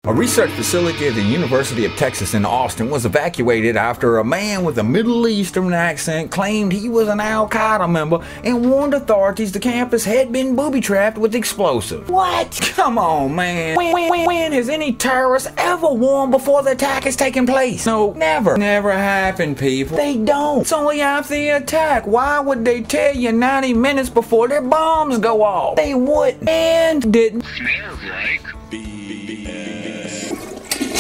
A research facility at the University of Texas in Austin was evacuated after a man with a Middle Eastern accent claimed he was an Al-Ciada member and warned authorities the campus had been booby-trapped with explosives. What? Come on, man. When has any terrorist ever warned before the attack has taken place? No, never. Never happened, people. They don't. It's only after the attack. Why would they tell you 90 minutes before their bombs go off? They wouldn't. And didn't. Smells like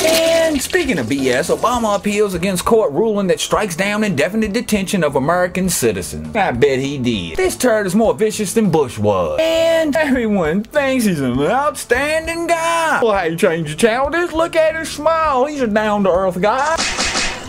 And speaking of BS, Obama appeals against court ruling that strikes down indefinite detention of American citizens. I bet he did. This turd is more vicious than Bush was. And everyone thinks he's an outstanding guy. Well, hey, change the channel. Just look at his smile. He's a down-to-earth guy.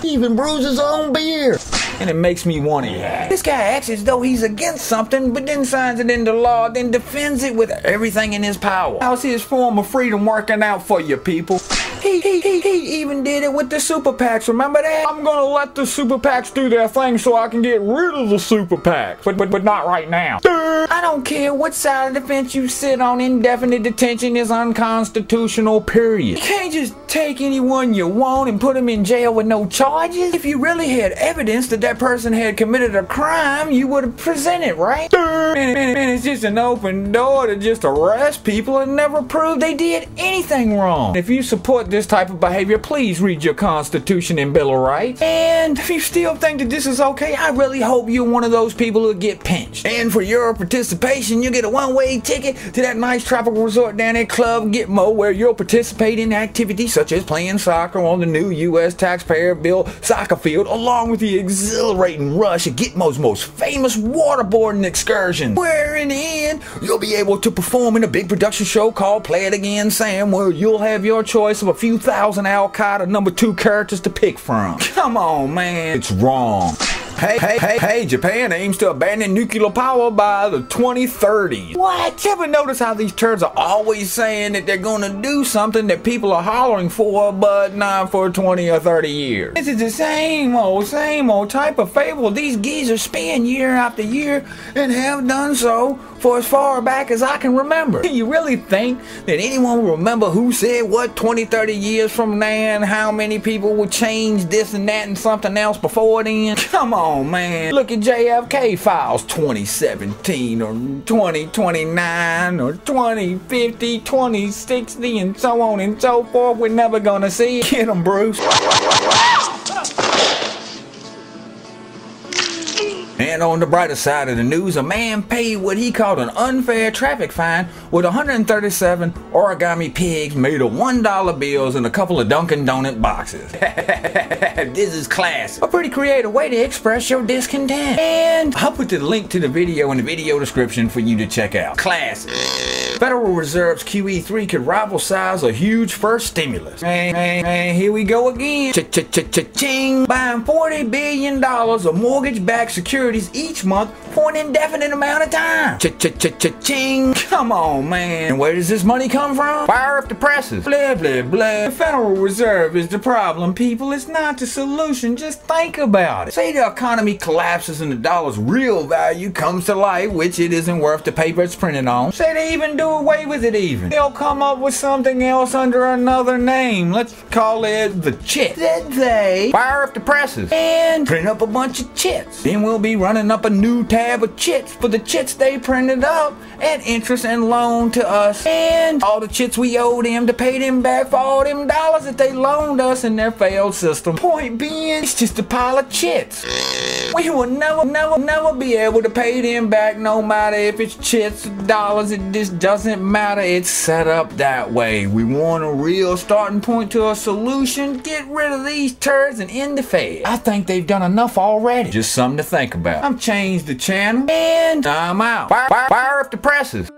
He even brews his own beer. And it makes me want to This guy acts as though he's against something, but then signs it into law, then defends it with everything in his power. How's his form of freedom working out for you, people? He even did it with the super PACs, remember that? I'm gonna let the super PACs do their thing so I can get rid of the super PACs, but not right now. I don't care what side of the fence you sit on, indefinite detention is unconstitutional, period. You can't just take anyone you want and put them in jail with no charges. If you really had evidence that that person had committed a crime, you would have presented, right? And it's just an open door to just arrest people and never prove they did anything wrong. If you support this type of behavior, please read your Constitution and Bill of Rights. And if you still think that this is okay, I really hope you're one of those people who get pinched. And for your participation, you get a one-way ticket to that nice tropical resort down at Club Gitmo, where you'll participate in activities such as playing soccer on the new U.S. taxpayer-built soccer field, along with the exhilarating rush of Gitmo's most famous waterboarding excursion, where in the end, you'll be able to perform in a big production show called Play It Again Sam, where you'll have your choice of a few thousand Al-Ciada #2 characters to pick from. Come on, man. It's wrong. Hey, Japan aims to abandon nuclear power by the 2030s. What? You ever notice how these turds are always saying that they're gonna do something that people are hollering for, but not for 20 or 30 years? This is the same old type of fable these geezers spin year after year and have done so for as far back as I can remember. Do you really think that anyone will remember who said what 20, 30 years from now and how many people will change this and that and something else before then? Come on, man. Look at JFK files 2017 or 2029 or 2050, 2060 and so on and so forth. We're never gonna see it. Get 'em, Bruce. And on the brighter side of the news, a man paid what he called an unfair traffic fine with 137 origami pigs made of $1 bills and a couple of Dunkin' Donut boxes. This is class. A pretty creative way to express your discontent. And I'll put the link to the video in the video description for you to check out. Classic. Federal Reserve's QE3 could rival size a huge first stimulus. Hey, here we go again. Cha-cha-cha-cha-ching. Buying $40 billion of mortgage-backed securities each month for an indefinite amount of time. Cha-cha-cha-cha-ching. Come on, man. And where does this money come from? Fire up the presses. Blah, blah, blah. The Federal Reserve is the problem, people. It's not the solution. Just think about it. Say the economy collapses and the dollar's real value comes to light, which it isn't worth the paper it's printed on. Say they even do away with it even. They'll come up with something else under another name. Let's call it the Chits. Then they fire up the presses and print up a bunch of Chits. Then we'll be running up a new tab of Chits for the Chits they printed up at interest and loan to us. And all the Chits we owe them to pay them back for all them dollars that they loaned us in their failed system. Point being, it's just a pile of Chits. We will never be able to pay them back, no matter if it's Chits or dollars. It just doesn't matter. It's set up that way. We want a real starting point to a solution. Get rid of these turds and end the fad. I think they've done enough already. Just something to think about. I'm ChangeDaChannel and I'm out. Fire up the presses.